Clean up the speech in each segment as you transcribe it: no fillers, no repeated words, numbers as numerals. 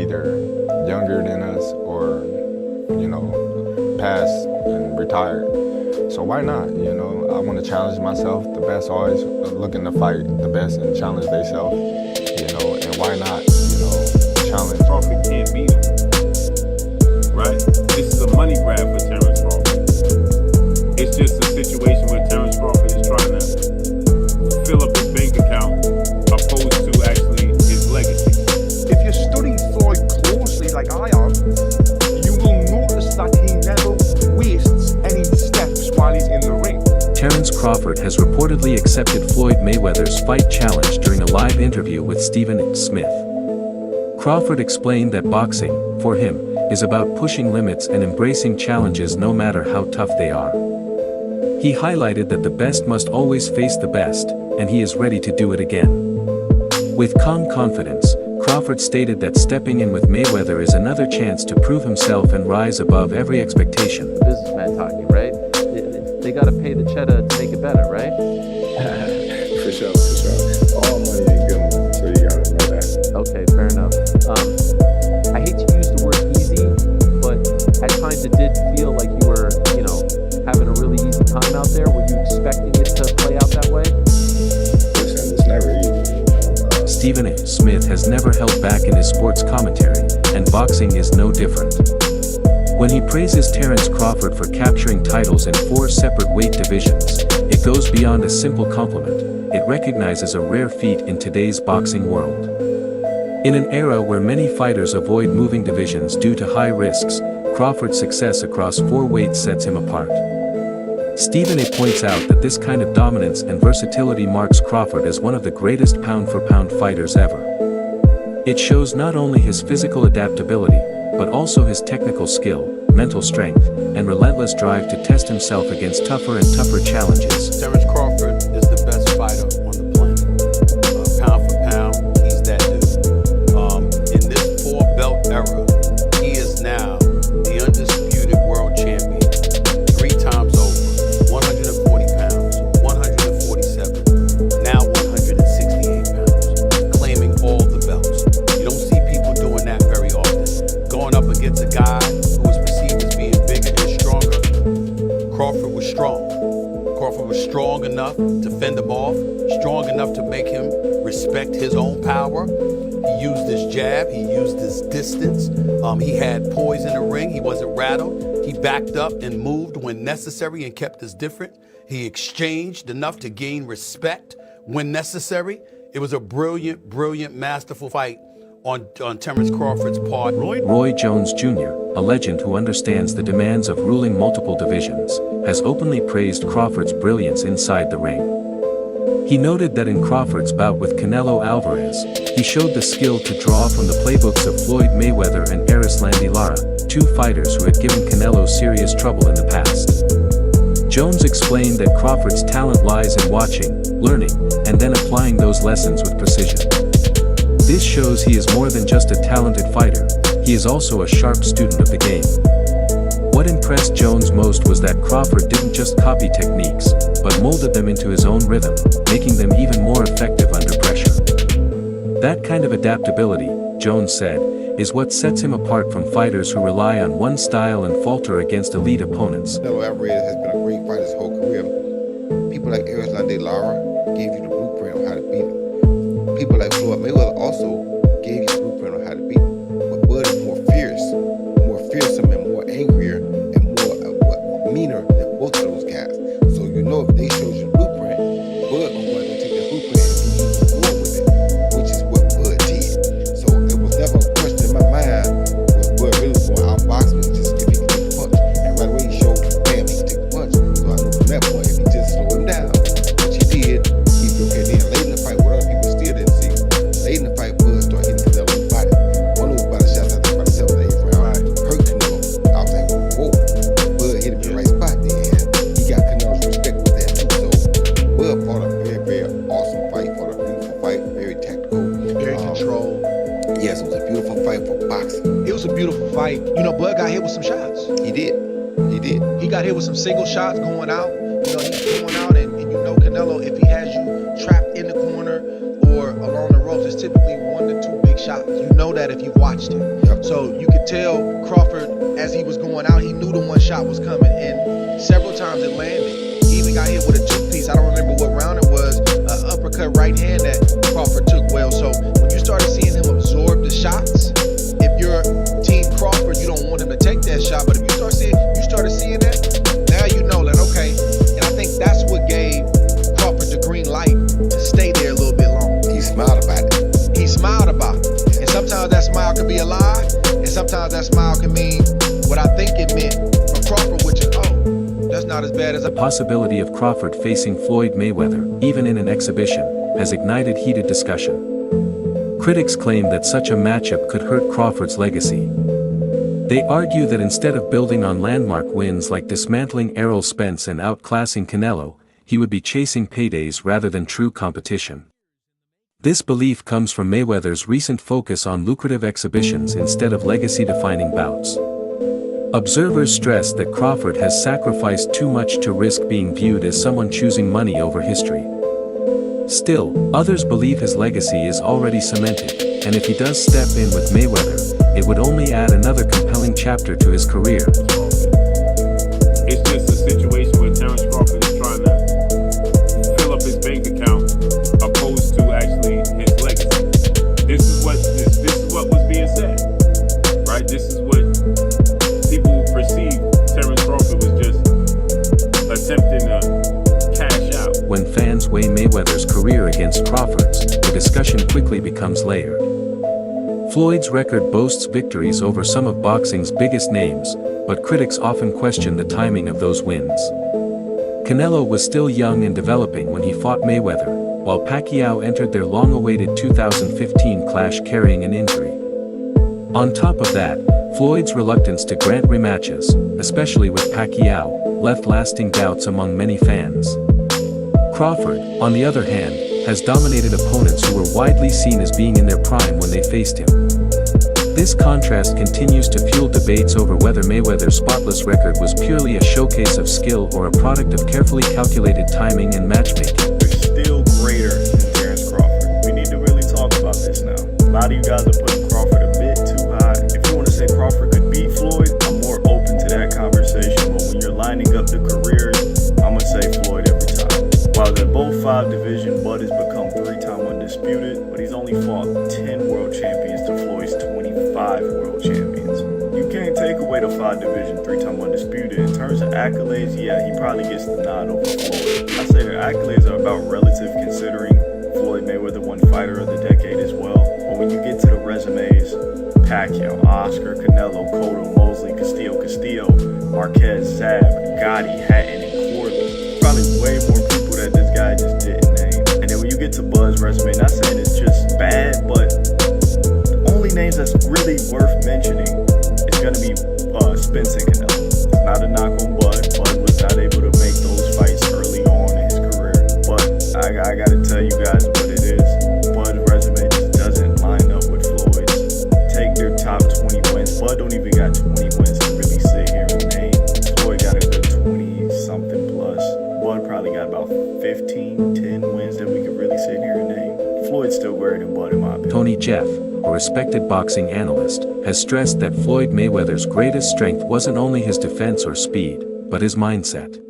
either younger than us or, past and retired. So why not? I want to challenge myself. The best always looking to fight the best and challenge themselves, and why not, challenge. Crawford can't beat him, right? This is a money grab for Terence Crawford. It's just a situation where Terence Crawford is trying to fill up his bank account opposed to actually his legacy. If you study Floyd closely like I have, you will notice that he never wastes any steps while he's in the ring. Terence Crawford has reportedly accepted Floyd Mayweather's fight challenge during a live interview with Stephen Smith. Crawford explained that boxing, for him, is about pushing limits and embracing challenges no matter how tough they are. He highlighted that the best must always face the best, and he is ready to do it again. With calm confidence, Crawford stated that stepping in with Mayweather is another chance to prove himself and rise above every expectation. Businessman talking, right? They gotta pay the cheddar to make it better, right? For sure. All money ain't good money, so you gotta know that. Okay, fair enough. I hate to use the word easy, but at times it did feel like you were, having a really easy time out there. Were you expecting it to play out that way? Listen, it's never easy. Stephen Smith has never held back in his sports commentary, and boxing is no different. When he praises Terence Crawford for capturing titles in 4 separate weight divisions, it goes beyond a simple compliment. It recognizes a rare feat in today's boxing world. In an era where many fighters avoid moving divisions due to high risks, Crawford's success across 4 weights sets him apart. Stephen points out that this kind of dominance and versatility marks Crawford as one of the greatest pound-for-pound fighters ever. It shows not only his physical adaptability, but also his technical skill, mental strength, and relentless drive to test himself against tougher and tougher challenges. Terence Crawford is the best fighter on the planet. Pound for pound, he's that dude. In this 4-belt era, he is now the undisputed world champion. 3 times over, 140 pounds, 147, now 168 pounds, claiming all the belts. You don't see people doing that very often. Going up against a guy who was perceived as being bigger and stronger, Crawford was strong. Crawford was strong enough to fend him off, strong enough to make him respect his own power. He used his jab, he used his distance. He had poise in the ring, he wasn't rattled. He backed up and moved when necessary and kept us different. He exchanged enough to gain respect when necessary. It was a brilliant, masterful fight on Terence Crawford's part. Roy Jones Jr., a legend who understands the demands of ruling multiple divisions, has openly praised Crawford's brilliance inside the ring. He noted that in Crawford's bout with Canelo Alvarez, he showed the skill to draw from the playbooks of Floyd Mayweather and Erislandy Lara, 2 fighters who had given Canelo serious trouble in the past. Jones explained that Crawford's talent lies in watching, learning, and then applying those lessons with precision. This shows he is more than just a talented fighter, he is also a sharp student of the game. What impressed Jones most was that Crawford didn't just copy techniques, but molded them into his own rhythm, making them even more effective under pressure. That kind of adaptability, Jones said, is what sets him apart from fighters who rely on one style and falter against elite opponents. Canelo Alvarez has been a great fighter his whole career. People like Erislandy Lara gave you the blueprint on how to beat him. People like Floyd Mayweather also gave you the blueprint on how to beat him. But Bud is more fearsome and more angrier and more meaner than both of those guys. So if they showed you the blueprint, Bud was going to take the blueprint and do even more with it, which is what Bud did. So it was never a question in my mind, was Bud really going to outbox me just if he could take the punch. And right away he showed, bam, he could take the punch. So I know from that point, if he just slowed him down, which he did, he'd be okay. Then late in the fight, what other people still didn't see, late in the fight, Bud started hitting Canelo in the body. One of those body shots, I think about the 7th or 8th round, hurt Canelo. I was like, whoa, Bud hit him in the right spot there. He got Canelo's respect with that too. So Bud fought a very awesome fight, fought a beautiful fight, very tactical. Very controlled. Yes, it was a beautiful fight for boxing. It was a beautiful fight. Bud got hit with some shots. He did. He got hit with some single shots going out. He was going out, and Canelo, if he has you trapped in the corner or along the ropes, it's typically 1 to 2 big shots. shots. You know that if you watched it. Yep. So you could tell Crawford, as he was going out, he knew the one shot was coming, and several times it landed. He even got hit with a two-piece. I don't remember what round it was, an uppercut right hand that Crawford took well. So when you started seeing him absorb the shots, if you're Team Crawford, you don't want him to take that shot, but if you started seeing that, now you know that, okay. And I think that's what gave Crawford the green light to stay there a little bit longer. He smiled about it. He smiled about it. And sometimes that smile can be a lie, and sometimes that smile can mean what I think it meant for Crawford, which is, oh, that's not as bad as The possibility of Crawford facing Floyd Mayweather, even in an exhibition, has ignited heated discussion. Critics claim that such a matchup could hurt Crawford's legacy. They argue that instead of building on landmark wins like dismantling Errol Spence and outclassing Canelo, he would be chasing paydays rather than true competition. This belief comes from Mayweather's recent focus on lucrative exhibitions instead of legacy-defining bouts. Observers stress that Crawford has sacrificed too much to risk being viewed as someone choosing money over history. Still, others believe his legacy is already cemented, and if he does step in with Mayweather, it would only add another compelling chapter to his career. It's just a situation where Terence Crawford is trying to fill up his bank account opposed to actually his legacy. This is what was being said, right? This is what people perceive. Terence Crawford was just attempting to cash out. When fans weigh Mayweather's career against Crawford's, the discussion quickly becomes layered. Floyd's record boasts victories over some of boxing's biggest names, but critics often question the timing of those wins. Canelo was still young and developing when he fought Mayweather, while Pacquiao entered their long-awaited 2015 clash carrying an injury. On top of that, Floyd's reluctance to grant rematches, especially with Pacquiao, left lasting doubts among many fans. Crawford, on the other hand, has dominated opponents who were widely seen as being in their prime when they faced him. This contrast continues to fuel debates over whether Mayweather's spotless record was purely a showcase of skill or a product of carefully calculated timing and matchmaking. They're still greater than Terence Crawford. We need to really talk about this now. A lot of you guys are putting Crawford a bit too high. If you want to say Crawford could beat Floyd, I'm more open to that conversation. But when you're lining up the careers, I'm going to say Floyd every time. While they're both 5 division, Bud has become 3-time undisputed, but he's only fought 10 world champions to Floyd's 25 world champions. You can't take away the 5 division, 3-time undisputed. In terms of accolades, yeah, he probably gets the nod over Floyd. I say their accolades are about relative, considering Floyd Mayweather won Fighter of the Decade as well. But when you get to the resumes, Pacquiao, Oscar, Canelo, Cotto, Mosley, Castillo, Marquez, Zab, Gotti, Hatton, and Corley. Probably way more people that this guy just didn't name. And then when you get to Bud's resume, not saying it's just bad, but the only names that's really worth mentioning is going to be Spence and Canelo. It's not a knock on Bud. Bud was not able to make those fights early on in his career. But I got to tell you guys what it is. Bud's resume just doesn't line up with Floyd's. Take their top 20 wins. Bud don't even got 20 wins to really sit here and name. Floyd got a good 20-something plus. Bud probably got about 15, 10 wins that we could really sit here and name. Floyd's still greater than Bud in my opinion. Tony Jeff, a respected boxing analyst, has stressed that Floyd Mayweather's greatest strength wasn't only his defense or speed, but his mindset.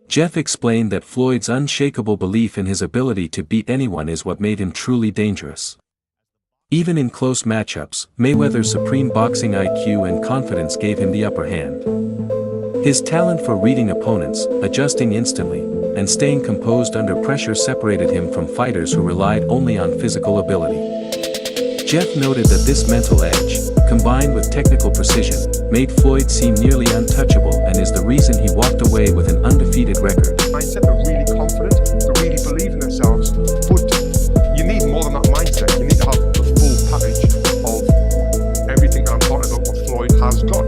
Jeff explained that Floyd's unshakable belief in his ability to beat anyone is what made him truly dangerous. Even in close matchups, Mayweather's supreme boxing IQ and confidence gave him the upper hand. His talent for reading opponents, adjusting instantly, and staying composed under pressure separated him from fighters who relied only on physical ability. Jeff noted that this mental edge, combined with technical precision, made Floyd seem nearly untouchable and is the reason he walked away with an undefeated record. Mindset, they're really confident, they really believe in themselves, but you need more than that mindset. You need to have the full package of everything that I'm talking about what Floyd has got.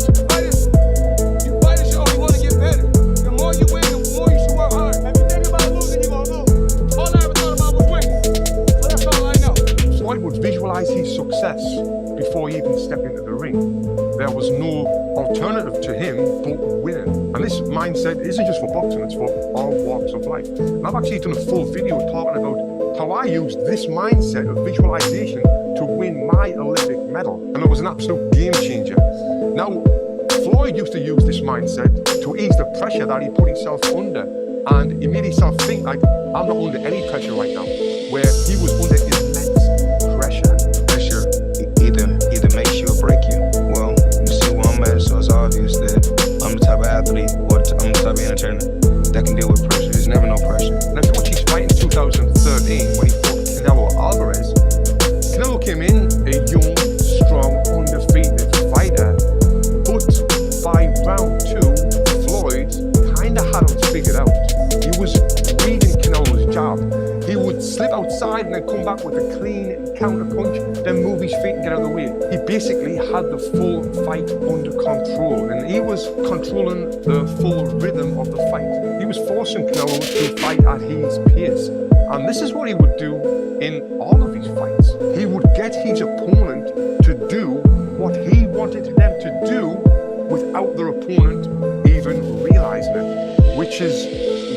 You fighters should only want to get better. The more you win, the more you should work hard. If you think about losing, you're going to lose. All I ever thought about was winning. So that's all I know. Floyd would visualize his success before he even stepped into the ring. There was no alternative to him but winning. And this mindset isn't just for boxing, it's for all walks of life. And I've actually done a full video talking about how I used this mindset of visualization to win my Olympic medal. And it was an absolute game changer. Now, Floyd used to use this mindset to ease the pressure that he put himself under. And he made himself think like, I'm not under any pressure right now. Where he was under immense pressure. Pressure either makes you or break you. Well, you see where I'm at, so it's obvious that I'm the type of athlete or I'm the type of entertainer that can deal with pressure. There's never no pressure. And if you watch his fight in 2013 when he fought Canelo Alvarez, Canelo came in a young, strong, undefeated fighter. But by round 2, Floyd kind of had him figured out. He was reading Canelo's jab. He would slip outside and then come back with a clean counter punch, then move his feet and get out of the way. He basically had the full fight under control, and he was controlling the full rhythm of the fight. He was forcing Canelo to fight at his pace. And this is what he would do in all of his fights. He would get his opponent to do what he wanted them to do without their opponent even realizing it, which is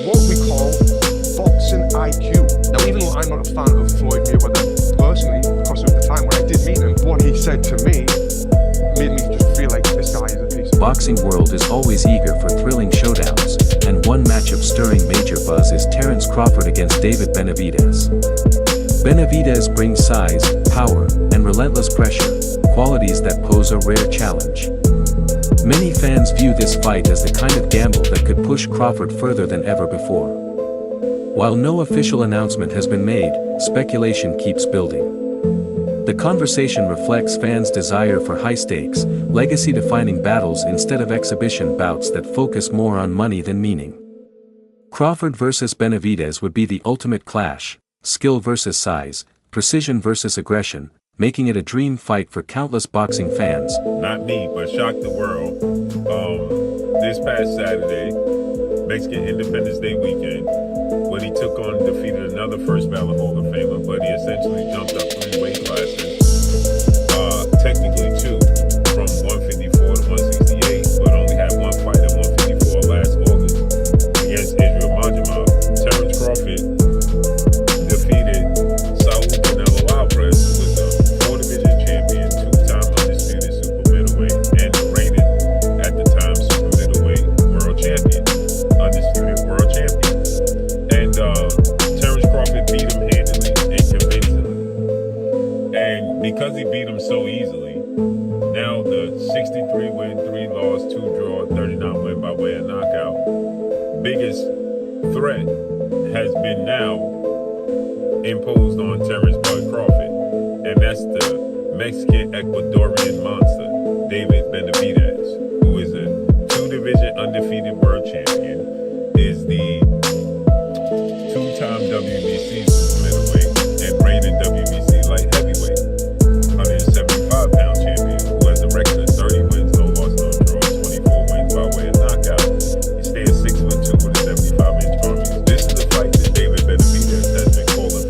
what we call boxing IQ. Now, even though I'm not a fan of Floyd Mayweather personally, because of the time when I did meet him, what he said to me made me just feel like this guy is a piece of... Boxing world is always eager for thrilling showdowns, and one matchup stirring major buzz is Terence Crawford against David Benavidez. Benavidez brings size, power, and relentless pressure, qualities that pose a rare challenge. Many fans view this fight as the kind of gamble that could push Crawford further than ever before. While no official announcement has been made, speculation keeps building. The conversation reflects fans' desire for high-stakes, legacy-defining battles instead of exhibition bouts that focus more on money than meaning. Crawford versus Benavidez would be the ultimate clash, skill versus size, precision versus aggression, making it a dream fight for countless boxing fans. Not me, but shocked the world. This past Saturday, Mexican Independence Day weekend, when he took on, defeated another first ballot Hall of Famer, but he essentially jumped up 3 weight classes. Technically 2, from 154 to 168, but only had one fight at 154 last August against Israel Majamov. Terence Crawford defeated Saul Canelo Alvarez, who was a 4-division champion, 2-time undisputed super middleweight, and the reigning, at the time, super middleweight world champion, undisputed world champion. And Terence Crawford beat him handily and convincingly. And because he beat him so easily, now the 63 win, 3 loss, 2 draw, 39 win by way of knockout, biggest threat has been now imposed on Terence Crawford, and that's the Mexican Ecuadorian monster, David Benavidez, who is a 2-division undefeated world champion, is the 2-time WBC super middleweight and reigning WBC light heavyweight, 175-pound champion, who has a record of 30 wins, no loss, no draw, 24 wins by way of knockout. He stands 6'2" with a 75-inch arm. This is the fight that David Benavidez has been calling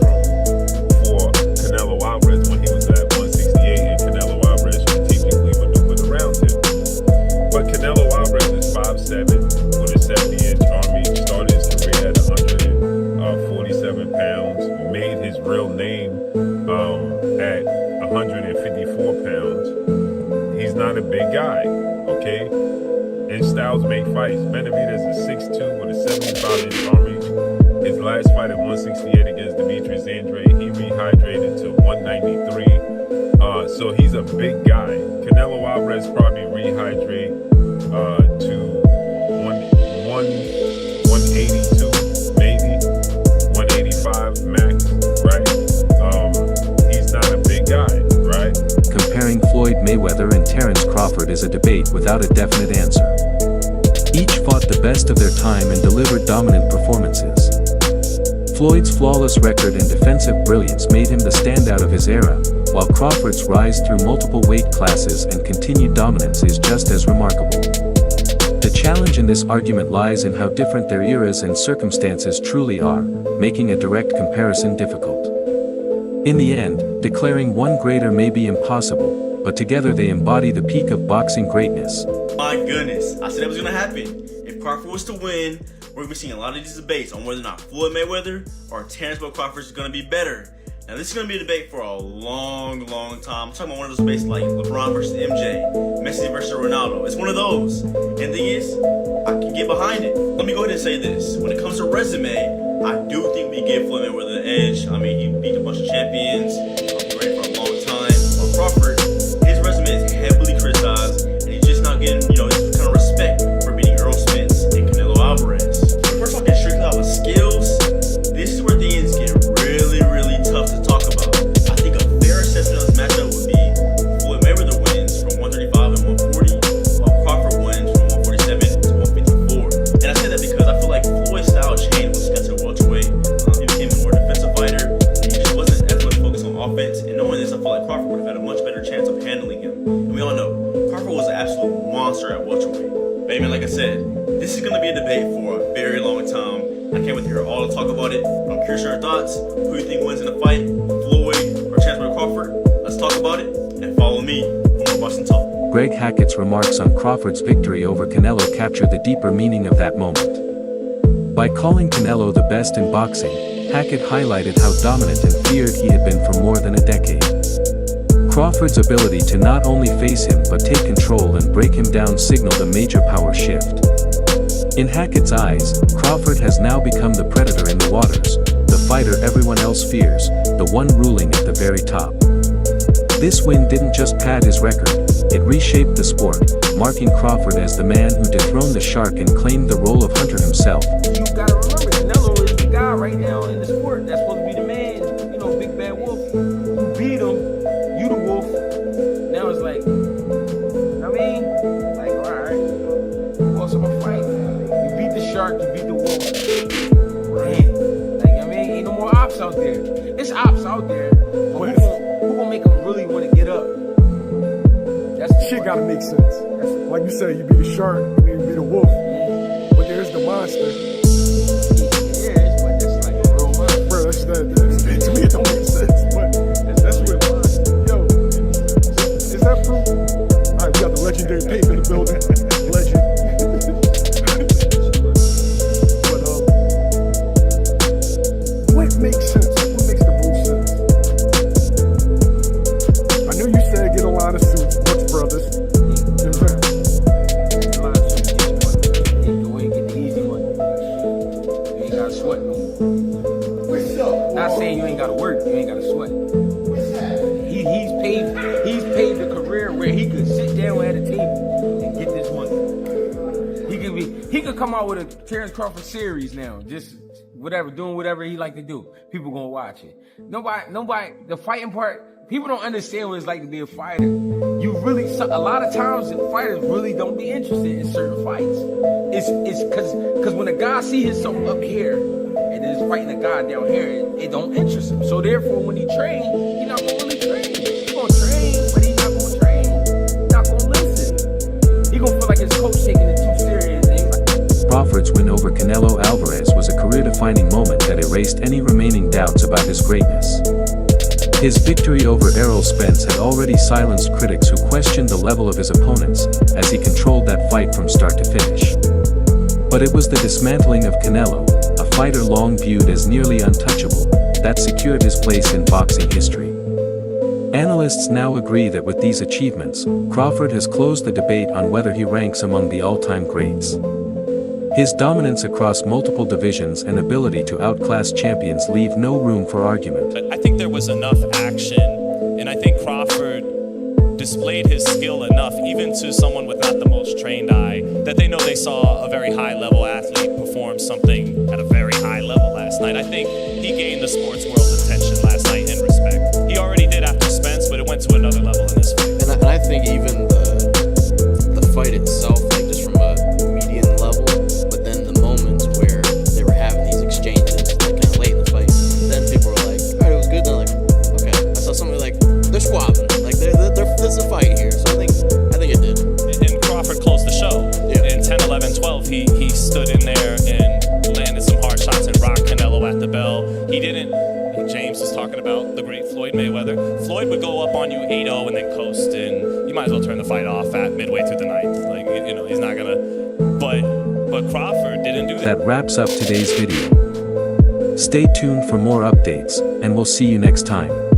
for Canelo Alvarez when he was at 168, and Canelo Alvarez strategically maneuvered around him. But Canelo Alvarez is 5'7", with a 70-inch arm. He started his career at 147 pounds, made his real name at 154 pounds. He's not a big guy, okay? And styles make fights. Benavidez is 6'2" with a 75-inch arm reach. His last fight at 168 against Demetrius Andrade, he rehydrated to 193. So he's a big guy. Canelo Alvarez probably rehydrate to 182, maybe 185 max, right? He's not a big guy, right? Comparing Floyd Mayweather and Terence Crawford is a debate without a definite answer. Each fought the best of their time and delivered dominant performances. Floyd's flawless record and defensive brilliance made him the standout of his era, while Crawford's rise through multiple weight classes and continued dominance is just as remarkable. The challenge in this argument lies in how different their eras and circumstances truly are, making a direct comparison difficult. In the end, declaring one greater may be impossible, but together they embody the peak of boxing greatness. My goodness, I said it was going to happen. If Crawford was to win, we're going to be seeing a lot of these debates on whether or not Floyd Mayweather or Terence Crawford is going to be better. Now this is going to be a debate for a long, long time. I'm talking about one of those debates like LeBron versus MJ, Messi versus Ronaldo. It's one of those. And the thing is, I can get behind it. Let me go ahead and say this. When it comes to resume, I do think we give Floyd Mayweather the edge. I mean, he beat a bunch of champions. I've been ready for a long time. But Crawford, his resume is heavily criticized, and he's just not getting, this kind of respect for beating Earl Spence and Canelo Alvarez. If we're talking strictly off of skills, this is where things get really, really tough to talk about. I think a fair assessment of this matchup would be Floyd Mayweather wins from 135 and 140, while Crawford wins from 147 to 154. And I say that because I feel like Floyd's style changed once he got to the welterweight. He became a more defensive fighter, and he just wasn't as much focused on offense. And knowing this, I feel like Crawford would have had a much better chance of handling him. And we all know Crawford was an absolute monster at welterweight. But man, like I said, this is going to be a debate for a very long time. I can't wait to hear all the talk about it. I'm curious your thoughts. Who do you think wins in the fight? Floyd or Terence Crawford? Let's talk about it and follow me for more Boston Talk. Greg Hackett's remarks on Crawford's victory over Canelo capture the deeper meaning of that moment. By calling Canelo the best in boxing, Hackett highlighted how dominant and feared he had been for more than a decade. Crawford's ability to not only face him but take control and break him down signaled a major power shift. In Hackett's eyes, Crawford has now become the predator in the waters, the fighter everyone else fears, the one ruling at the very top. This win didn't just pad his record, it reshaped the sport, marking Crawford as the man who dethroned the shark and claimed the role of hunter himself. You gotta remember, Canelo is the guy right now in the sport that's supposed to be the man, big bad wolf. You beat him, you the wolf. Now it's like, alright, what's up a fight? You beat the shark, you beat the wolf. Man, ain't no more ops out there. It's ops out there, but who gonna make them really want to get up? That's the Shit gotta make sense. Like you said, you be the shark, you be the wolf. But there's the monster. Yeah, but that's like a real monster. Bro, to me it don't make sense. But that's real monster. Yo, is that proof? Alright, we got the legendary tape in the building. Legend. But what makes sense? What makes the most sense? I know you said get a line of suits, Butch Brothers. Not saying you ain't gotta work, you ain't gotta sweat. He's paved a career where he could sit down at a table and get this money. He could come out with a Terence Crawford series now, just doing whatever he like to do. People gonna watch it. Nobody, the fighting part, people don't understand what it's like to be a fighter. A lot of times fighters really don't be interested in certain fights. It's cause when a guy see himself up here and is fighting a guy down here, it don't interest him. So therefore, when he train, he not gonna really train. He gonna train, but he not gonna train. He not gonna listen. He gonna feel like his coach taking it too serious. Crawford's win over Canelo Alvarez was a career-defining moment that erased any remaining doubts about his greatness. His victory over Errol Spence had already silenced critics who questioned the level of his opponents, as he controlled that fight from start to finish. But it was the dismantling of Canelo, a fighter long viewed as nearly untouchable, that secured his place in boxing history. Analysts now agree that with these achievements, Crawford has closed the debate on whether he ranks among the all-time greats. His dominance across multiple divisions and ability to outclass champions leave no room for argument. I think there was enough action, and I think Crawford displayed his skill enough, even to someone with not the most trained eye, that they know they saw a very high-level athlete perform something at a very high level last night. I think he gained the sports world's attention last night and respect. He already did after Spence, but it went to another level in this fight. And I think even the fight itself, like just from a median level, but then the moments where they were having these exchanges, like kind of late in the fight, then people were like, all right, it was good. Then like, okay, I saw somebody like they're squabbing, like there's a fight here. So I think it did. And Crawford closed the show. Yeah. In 10, 11, 12, he stood in there and landed some hard shots and rocked Canelo at the bell. He didn't. James was talking about the great Floyd Mayweather. Floyd would go up on you 8-0 and then coast, and you might as well turn the fight off at midway through the ninth. Like, he's not gonna. But Crawford didn't do that. That wraps up today's video. Stay tuned for more updates, and we'll see you next time.